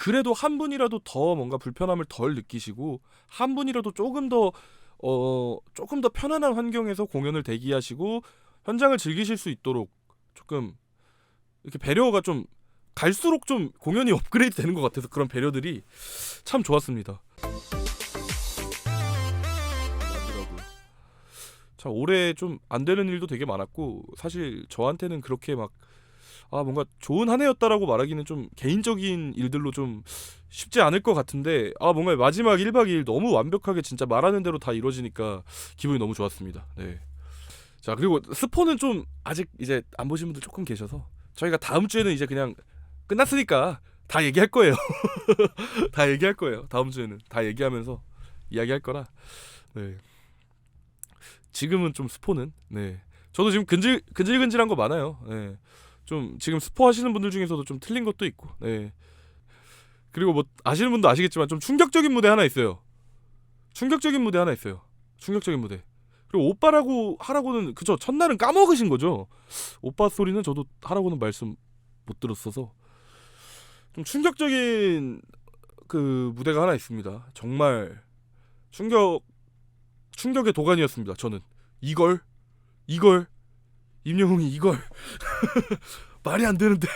그래도 한 분이라도 더 뭔가 불편함을 덜 느끼시고 한 분이라도 조금 더 편안한 환경에서 공연을 대기하시고 현장을 즐기실 수 있도록 조금 이렇게 배려가 좀 갈수록 좀 공연이 업그레이드 되는 것 같아서 그런 배려들이 참 좋았습니다. 자, 올해 좀 안 되는 일도 되게 많았고 사실 저한테는 그렇게 막 뭔가 좋은 한 해였다라고 말하기는 좀 개인적인 일들로 좀 쉽지 않을 것 같은데 뭔가 마지막 1박 2일 너무 완벽하게 진짜 말하는 대로 다 이루어지니까 기분이 너무 좋았습니다. 네. 자, 그리고 스포는 좀 아직 이제 안 보신 분들 조금 계셔서 저희가 다음 주에는 이제 그냥 끝났으니까 다 얘기할 거예요. 다 얘기할 거예요. 다음 주에는 다 얘기하면서 이야기할 거라. 네. 지금은 좀 스포는 저도 지금 근질근질한 거 많아요. 좀 지금 스포 하시는 분들 중에서도 좀 틀린 것도 있고. 그리고 뭐 아시는 분도 아시겠지만 좀 충격적인 무대 하나 있어요. 충격적인 무대. 그리고 오빠라고 하라고는 그저 첫날은 까먹으신 거죠. 오빠 소리는 저도 하라고는 말씀 못 들었어서 좀 충격적인 그 무대가 하나 있습니다. 정말 충격의 도가니였습니다. 저는 이걸 임영웅이 이걸 말이 안 되는데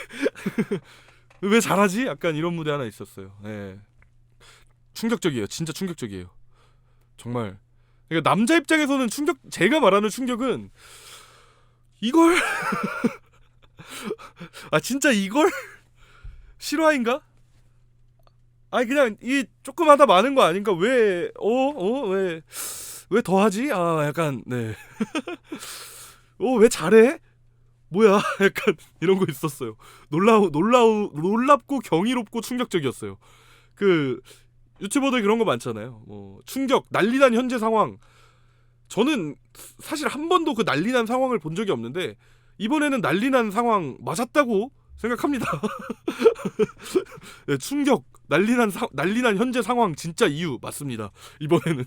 왜 잘하지? 약간 이런 무대 하나 있었어요. 충격적이에요. 진짜 충격적이에요. 정말. 그러니까 남자 입장에서는 제가 말하는 충격은 이걸 진짜 이걸 실화인가? 그냥 이 조금 하다 마는 거 아닌가? 왜 더하지? 약간 왜 잘해? 뭐야? 약간 이런 거 있었어요. 놀랍고 경이롭고 충격적이었어요. 그 유튜버들 그런 거 많잖아요. 뭐 충격, 난리난 현재 상황. 저는 사실 한 번도 그 난리난 상황을 본 적이 없는데 이번에는 난리난 상황 맞았다고 생각합니다. 충격, 난리난 현재 상황 진짜 이유 맞습니다. 이번에는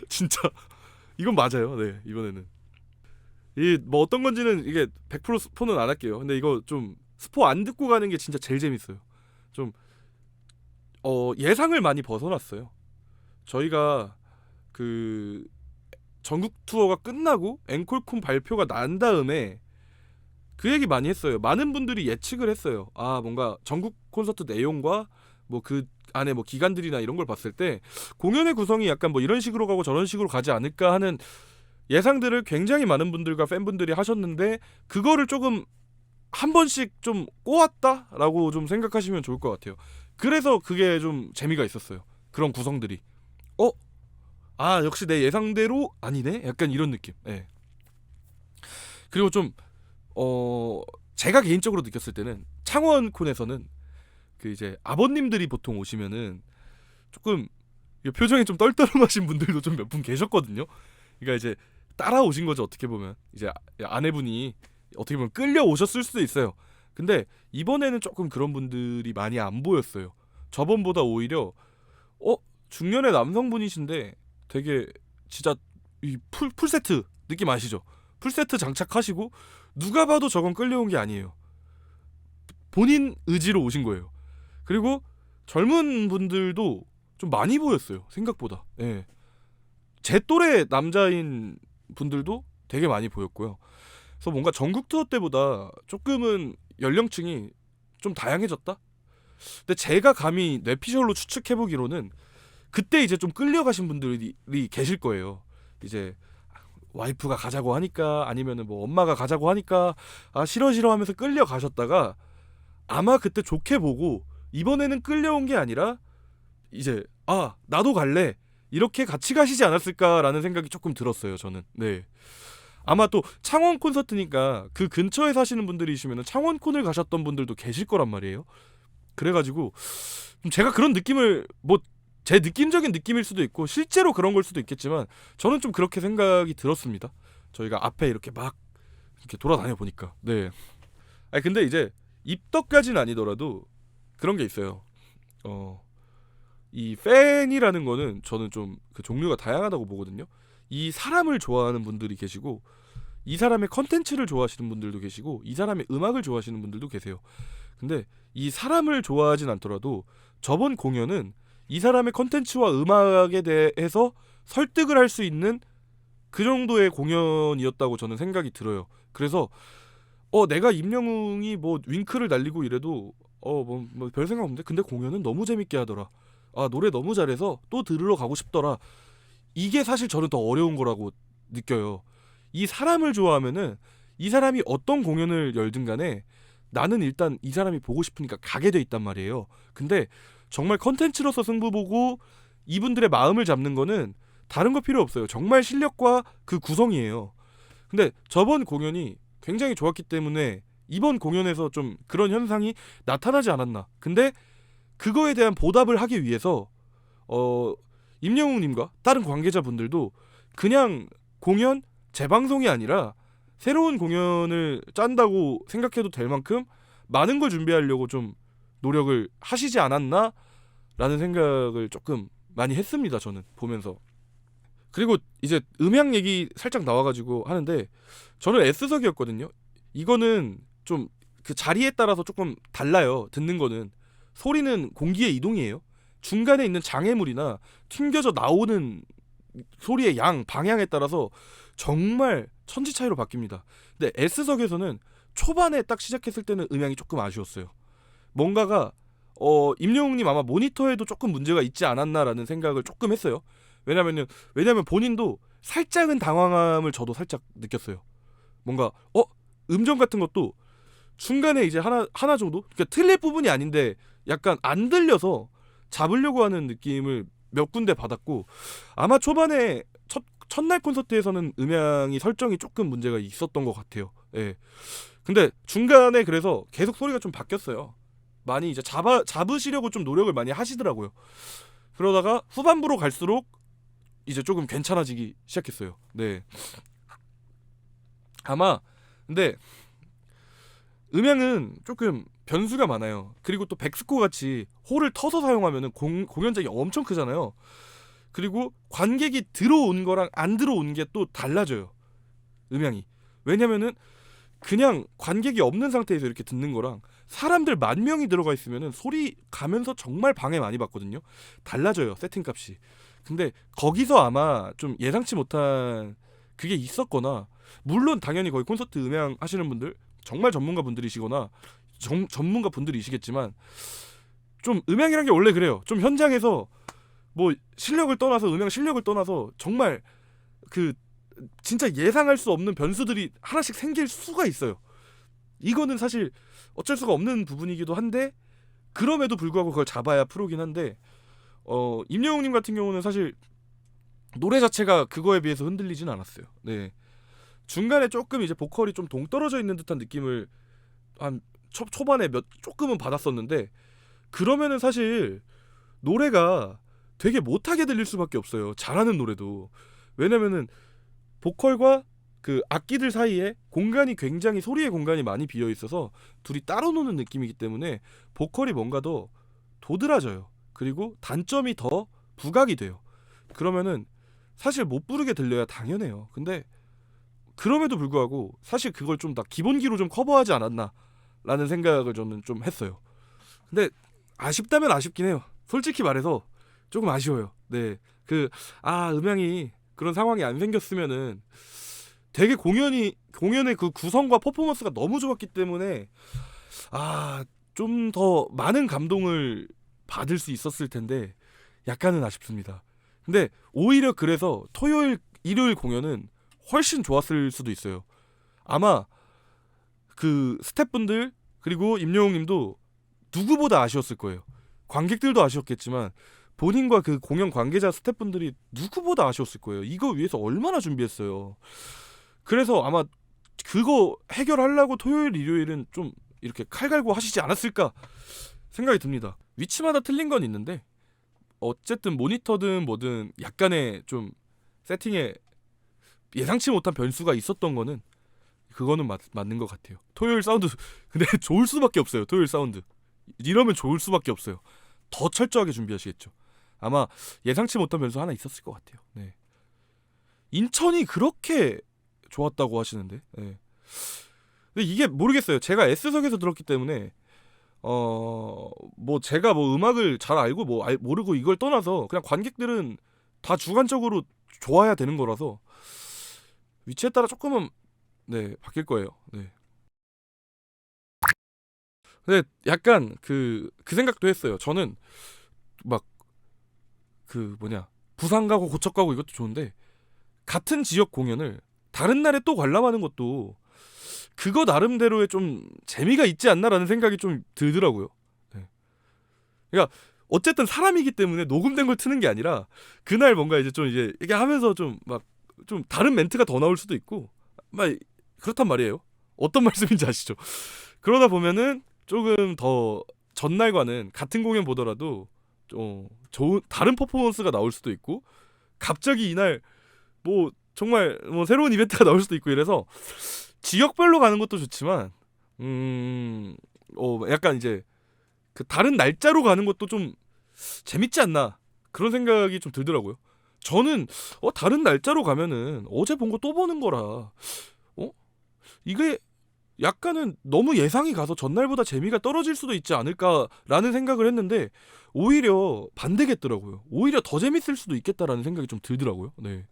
진짜 이건 맞아요. 이번에는 이 뭐 어떤 건지는 이게 100% 스포는 안 할게요. 근데 이거 좀 스포 안 듣고 가는 게 진짜 제일 재밌어요. 좀 예상을 많이 벗어났어요. 저희가 그 전국 투어가 끝나고 앵콜콘 발표가 난 다음에 그 얘기 많이 했어요. 많은 분들이 예측을 했어요. 뭔가 전국 콘서트 내용과 뭐 그 안에 뭐 기간들이나 이런 걸 봤을 때 공연의 구성이 약간 뭐 이런 식으로 가고 저런 식으로 가지 않을까 하는 예상들을 굉장히 많은 분들과 팬분들이 하셨는데 그거를 조금 한 번씩 좀 꼬았다라고 좀 생각하시면 좋을 것 같아요. 그래서 그게 좀 재미가 있었어요. 그런 구성들이 역시 내 예상대로 아니네? 약간 이런 느낌. 그리고 좀 제가 개인적으로 느꼈을 때는 창원콘에서는 그 이제 아버님들이 보통 오시면은 조금 표정이 좀 떨떠름하신 분들도 좀 몇 분 계셨거든요. 그러니까 이제 따라오신 거죠. 어떻게 보면 이제 아내분이 어떻게 보면 끌려오셨을 수도 있어요. 근데 이번에는 조금 그런 분들이 많이 안 보였어요. 저번보다 오히려 중년의 남성분이신데 되게 진짜 이 풀세트 느낌 아시죠? 풀세트 장착하시고 누가 봐도 저건 끌려온 게 아니에요. 본인 의지로 오신 거예요. 그리고 젊은 분들도 좀 많이 보였어요. 생각보다. 제 또래 남자인 분들도 되게 많이 보였고요. 그래서 뭔가 전국 투어 때보다 조금은 연령층이 좀 다양해졌다? 근데 제가 감히 뇌피셜로 추측해보기로는 그때 이제 좀 끌려가신 분들이 계실 거예요. 이제 와이프가 가자고 하니까 아니면은 뭐 엄마가 가자고 하니까 싫어 하면서 끌려가셨다가 아마 그때 좋게 보고 이번에는 끌려온 게 아니라 이제 나도 갈래 이렇게 같이 가시지 않았을까라는 생각이 조금 들었어요. 저는. 아마 또 창원 콘서트니까 그 근처에 사시는 분들이시면 창원콘을 가셨던 분들도 계실 거란 말이에요. 그래가지고 제가 그런 느낌을 제 느낌적인 느낌일 수도 있고 실제로 그런 걸 수도 있겠지만 저는 좀 그렇게 생각이 들었습니다. 저희가 앞에 이렇게 막 이렇게 돌아다녀 보니까. 근데 이제 입덕까지는 아니더라도 그런 게 있어요. 이 팬이라는 거는 저는 좀 그 종류가 다양하다고 보거든요. 이 사람을 좋아하는 분들이 계시고 이 사람의 컨텐츠를 좋아하시는 분들도 계시고 이 사람의 음악을 좋아하시는 분들도 계세요. 근데 이 사람을 좋아하진 않더라도 저번 공연은 이 사람의 컨텐츠와 음악에 대해서 설득을 할 수 있는 그 정도의 공연이었다고 저는 생각이 들어요. 그래서 내가 임영웅이 뭐 윙크를 날리고 이래도 뭐 별 생각 없는데 근데 공연은 너무 재밌게 하더라. 아 노래 너무 잘해서 또 들으러 가고 싶더라. 이게 사실 저는 더 어려운 거라고 느껴요. 이 사람을 좋아하면은 이 사람이 어떤 공연을 열든 간에 나는 일단 이 사람이 보고 싶으니까 가게 돼 있단 말이에요. 근데 정말 컨텐츠로서 승부 보고 이분들의 마음을 잡는 거는 다른 거 필요 없어요. 정말 실력과 그 구성이에요. 근데 저번 공연이 굉장히 좋았기 때문에 이번 공연에서 좀 그런 현상이 나타나지 않았나. 근데 그거에 대한 보답을 하기 위해서 임영웅님과 다른 관계자분들도 그냥 공연 재방송이 아니라 새로운 공연을 짠다고 생각해도 될 만큼 많은 걸 준비하려고 좀 노력을 하시지 않았나 라는 생각을 조금 많이 했습니다. 저는 보면서. 그리고 이제 음향 얘기 살짝 나와가지고 하는데 저는 S석이었거든요. 이거는 좀 그 자리에 따라서 조금 달라요. 듣는 거는 소리는 공기의 이동이에요. 중간에 있는 장애물이나 튕겨져 나오는 소리의 양, 방향에 따라서 정말 천지 차이로 바뀝니다. 근데 S석에서는 초반에 딱 시작했을 때는 음향이 조금 아쉬웠어요. 뭔가가 임영웅님 아마 모니터에도 조금 문제가 있지 않았나라는 생각을 조금 했어요. 왜냐면 본인도 살짝은 당황함을 저도 살짝 느꼈어요. 뭔가 음정 같은 것도 중간에 이제 하나 정도 그러니까 틀릴 부분이 아닌데 약간 안 들려서 잡으려고 하는 느낌을 몇 군데 받았고 아마 초반에 첫날 콘서트에서는 음향이 설정이 조금 문제가 있었던 것 같아요. 예. 근데 중간에 그래서 계속 소리가 좀 바뀌었어요. 많이 이제 잡으시려고 좀 노력을 많이 하시더라고요. 그러다가 후반부로 갈수록 이제 조금 괜찮아지기 시작했어요. 네. 아마 근데 음향은 조금 변수가 많아요. 그리고 또 백스코 같이 홀을 터서 사용하면은 공연장이 엄청 크잖아요. 그리고 관객이 들어온 거랑 안 들어온 게 또 달라져요. 음향이. 왜냐면은 그냥 관객이 없는 상태에서 이렇게 듣는 거랑 사람들 10,000명이 들어가 있으면은 소리 가면서 정말 방해 많이 받거든요. 달라져요. 세팅값이. 근데 거기서 아마 좀 예상치 못한 그게 있었거나 물론 당연히 거기 콘서트 음향 하시는 분들 정말 전문가 분들이시거나 전문가 분들이시겠지만 좀 음향이란 게 원래 그래요. 좀 현장에서 뭐 실력을 떠나서 음향 실력을 떠나서 정말 그 진짜 예상할 수 없는 변수들이 하나씩 생길 수가 있어요. 이거는 사실 어쩔 수가 없는 부분이기도 한데 그럼에도 불구하고 그걸 잡아야 프로긴 한데 임영웅님 같은 경우는 사실 노래 자체가 그거에 비해서 흔들리진 않았어요. 네. 중간에 조금 이제 보컬이 좀 동떨어져 있는 듯한 느낌을 한 초반에 조금은 받았었는데 그러면은 사실 노래가 되게 못하게 들릴 수밖에 없어요. 잘하는 노래도. 왜냐면은 보컬과 그 악기들 사이에 공간이 굉장히 소리의 공간이 많이 비어 있어서 둘이 따로 노는 느낌이기 때문에 보컬이 뭔가 더 도드라져요. 그리고 단점이 더 부각이 돼요. 그러면은 사실 못 부르게 들려야 당연해요. 근데 그럼에도 불구하고 사실 그걸 좀 다 기본기로 좀 커버하지 않았나 라는 생각을 저는 좀 했어요. 근데 아쉽다면 아쉽긴 해요. 솔직히 말해서 조금 아쉬워요. 네. 음향이 그런 상황이 안 생겼으면은 되게 공연의 그 구성과 퍼포먼스가 너무 좋았기 때문에 좀 더 많은 감동을 받을 수 있었을 텐데 약간은 아쉽습니다. 근데 오히려 그래서 토요일 일요일 공연은 훨씬 좋았을 수도 있어요. 아마 그 스태프분들 그리고 임영웅님도 누구보다 아쉬웠을 거예요. 관객들도 아쉬웠겠지만 본인과 그 공연 관계자 스태프분들이 누구보다 아쉬웠을 거예요. 이거 위해서 얼마나 준비했어요. 그래서 아마 그거 해결하려고 토요일 일요일은 좀 이렇게 칼 갈고 하시지 않았을까 생각이 듭니다. 위치마다 틀린 건 있는데 어쨌든 모니터든 뭐든 약간의 좀 세팅에 예상치 못한 변수가 있었던 거는 그거는 맞는 것 같아요. 토요일 사운드 근데 좋을 수밖에 없어요. 토요일 사운드 이러면 좋을 수밖에 없어요. 더 철저하게 준비하시겠죠. 아마 예상치 못한 변수 하나 있었을 것 같아요. 네. 인천이 그렇게 좋았다고 하시는데. 예. 근데 이게 모르겠어요. 제가 S석에서 들었기 때문에 뭐 제가 뭐 음악을 잘 알고 뭐 모르고 이걸 떠나서 그냥 관객들은 다 주관적으로 좋아야 되는 거라서 위치에 따라 조금은 네 바뀔 거예요. 네. 근데 약간 그 생각도 했어요. 저는 막 그 뭐냐 부산 가고 고척 가고 이것도 좋은데 같은 지역 공연을 다른 날에 또 관람하는 것도 그거 나름대로의 좀 재미가 있지 않나라는 생각이 좀 들더라고요. 네. 그러니까 어쨌든 사람이기 때문에 녹음된 걸 트는 게 아니라 그날 뭔가 이제 좀 이제 이게 하면서 좀 막 좀 다른 멘트가 더 나올 수도 있고 막 그렇단 말이에요. 어떤 말씀인지 아시죠? 그러다 보면은 조금 더 전날과는 같은 공연 보더라도 좀 좋은 다른 퍼포먼스가 나올 수도 있고 갑자기 이날 뭐 정말 뭐 새로운 이벤트가 나올 수도 있고 이래서 지역별로 가는 것도 좋지만 약간 이제 그 다른 날짜로 가는 것도 좀 재밌지 않나 그런 생각이 좀 들더라고요. 저는 다른 날짜로 가면은 어제 본 거 또 보는 거라 이게 약간은 너무 예상이 가서 전날보다 재미가 떨어질 수도 있지 않을까라는 생각을 했는데 오히려 반대겠더라고요. 오히려 더 재밌을 수도 있겠다라는 생각이 좀 들더라고요. 네.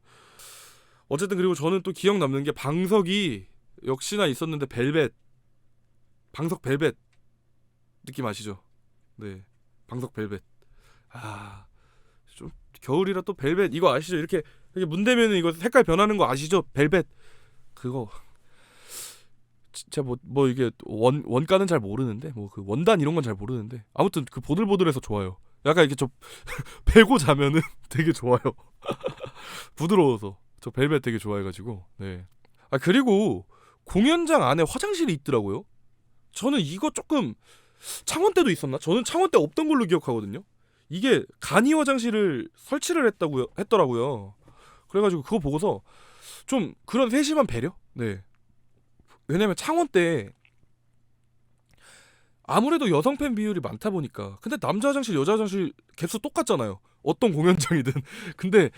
어쨌든 그리고 저는 또 기억 남는 게 방석이 역시나 있었는데 방석 벨벳 느낌 아시죠? 네. 방석 벨벳. 좀 겨울이라 또 벨벳 이거 아시죠? 이렇게 문 대면은 이거 색깔 변하는 거 아시죠? 벨벳. 그거 진짜 뭐 이게 원가는 잘 모르는데 뭐 그 원단 이런 건 잘 모르는데 아무튼 그 보들보들해서 좋아요. 약간 이렇게 저 베고 자면은 되게 좋아요. 부드러워서 저 벨벳 되게 좋아해가지고. 네. 그리고 공연장 안에 화장실이 있더라고요. 저는 이거 조금 창원 때도 있었나? 저는 창원 때 없던 걸로 기억하거든요. 이게 간이 화장실을 설치를 했더라고요. 그래가지고 그거 보고서 좀 그런 세심한 배려? 네. 왜냐면 창원 때 아무래도 여성 팬 비율이 많다 보니까 근데 남자 화장실 여자 화장실 개수 똑같잖아요. 어떤 공연장이든. 근데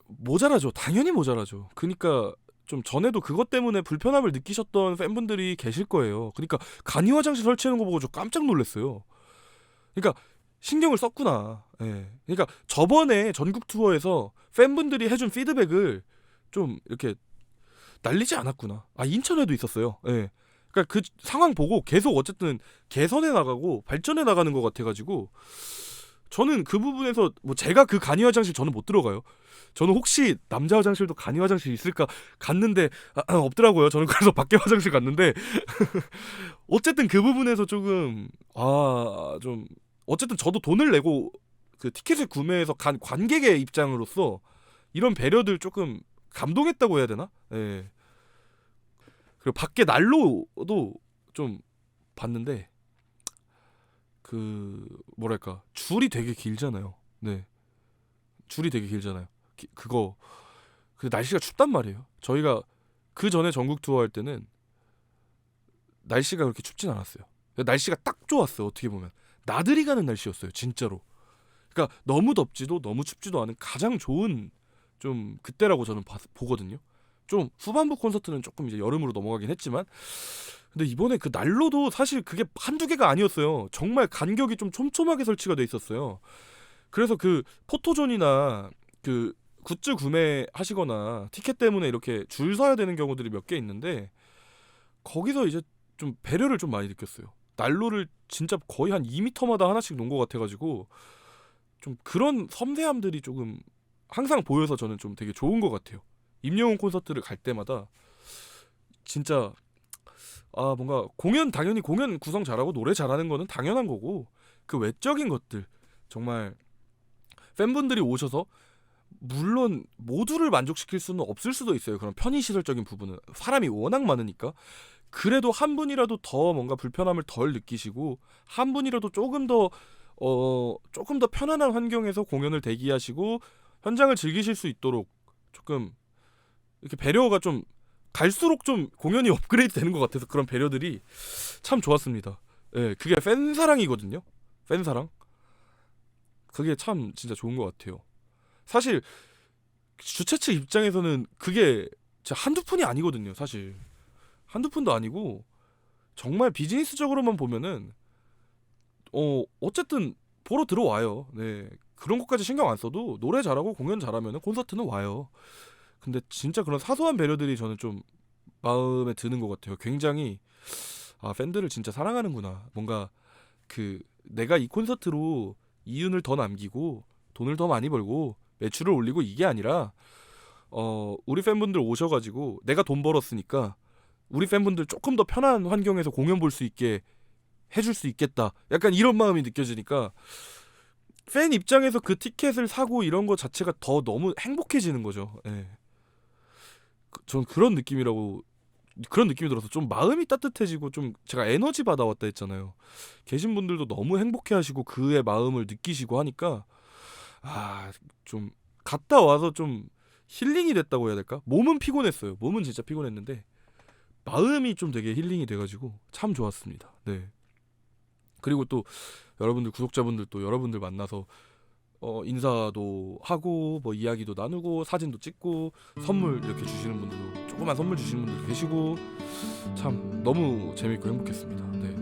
모자라죠. 당연히 모자라죠. 그러니까 좀 전에도 그것 때문에 불편함을 느끼셨던 팬분들이 계실 거예요. 그러니까 간이 화장실 설치하는 거 보고 저 깜짝 놀랐어요. 그러니까 신경을 썼구나. 예. 그러니까 저번에 전국 투어에서 팬분들이 해준 피드백을 좀 이렇게 날리지 않았구나. 인천에도 있었어요. 예. 그러니까 그 상황 보고 계속 어쨌든 개선해 나가고 발전해 나가는 것 같아가지고 저는 그 부분에서 뭐 제가 그 간이 화장실 저는 못 들어가요. 저는 혹시 남자 화장실도 간이 화장실 있을까 갔는데 없더라고요. 저는 그래서 밖에 화장실 갔는데 어쨌든 그 부분에서 조금 좀 어쨌든 저도 돈을 내고 그 티켓을 구매해서 간 관객의 입장으로서 이런 배려들 조금 감동했다고 해야 되나? 예. 그리고 밖에 난로도 좀 봤는데 그 뭐랄까 줄이 되게 길잖아요. 네. 줄이 되게 길잖아요. 그거 그 날씨가 춥단 말이에요. 저희가 그 전에 전국 투어 할 때는 날씨가 그렇게 춥진 않았어요. 날씨가 딱 좋았어요. 어떻게 보면 나들이 가는 날씨였어요. 진짜로. 그러니까 너무 덥지도 너무 춥지도 않은 가장 좋은 좀 그때라고 저는 보거든요. 좀 후반부 콘서트는 조금 이제 여름으로 넘어가긴 했지만 근데 이번에 그 난로도 사실 그게 한두 개가 아니었어요. 정말 간격이 좀 촘촘하게 설치가 돼 있었어요. 그래서 그 포토존이나 그 굿즈 구매하시거나 티켓 때문에 이렇게 줄 서야 되는 경우들이 몇 개 있는데 거기서 이제 좀 배려를 좀 많이 느꼈어요. 난로를 진짜 거의 한 2m마다 하나씩 놓은 것 같아가지고 좀 그런 섬세함들이 조금 항상 보여서 저는 좀 되게 좋은 것 같아요. 임영웅 콘서트를 갈 때마다 진짜 뭔가 당연히 공연 구성 잘하고 노래 잘하는 거는 당연한 거고 그 외적인 것들 정말 팬분들이 오셔서 물론 모두를 만족시킬 수는 없을 수도 있어요. 그런 편의시설적인 부분은 사람이 워낙 많으니까 그래도 한 분이라도 더 뭔가 불편함을 덜 느끼시고 한 분이라도 조금 더 편안한 환경에서 공연을 대기하시고 현장을 즐기실 수 있도록 조금 이렇게 배려가 좀 갈수록 좀 공연이 업그레이드 되는 것 같아서 그런 배려들이 참 좋았습니다. 예, 그게 팬사랑이거든요. 팬사랑. 그게 참 진짜 좋은 것 같아요. 사실 주최 측 입장에서는 그게 진짜 한두 푼이 아니거든요. 사실 한두 푼도 아니고 정말 비즈니스적으로만 보면은 어쨌든 보러 들어와요. 네, 그런 것까지 신경 안 써도 노래 잘하고 공연 잘하면은 콘서트는 와요. 근데 진짜 그런 사소한 배려들이 저는 좀 마음에 드는 것 같아요. 굉장히 팬들을 진짜 사랑하는구나. 뭔가 그 내가 이 콘서트로 이윤을 더 남기고 돈을 더 많이 벌고 매출을 올리고 이게 아니라 우리 팬분들 오셔가지고 내가 돈 벌었으니까 우리 팬분들 조금 더 편한 환경에서 공연 볼 수 있게 해줄 수 있겠다. 약간 이런 마음이 느껴지니까 팬 입장에서 그 티켓을 사고 이런 거 자체가 더 너무 행복해지는 거죠. 예. 전 그런 느낌이 들어서 좀 마음이 따뜻해지고 좀 제가 에너지 받아왔다 했잖아요. 계신 분들도 너무 행복해하시고 그의 마음을 느끼시고 하니까 좀 갔다 와서 좀 힐링이 됐다고 해야 될까? 몸은 피곤했어요. 몸은 진짜 피곤했는데 마음이 좀 되게 힐링이 돼가지고 참 좋았습니다. 네. 그리고 또 여러분들 구독자분들 또 여러분들 만나서 인사도 하고 뭐 이야기도 나누고 사진도 찍고 선물 이렇게 주시는 분들도 조그만 선물 주시는 분들도 계시고 참 너무 재밌고 행복했습니다. 네.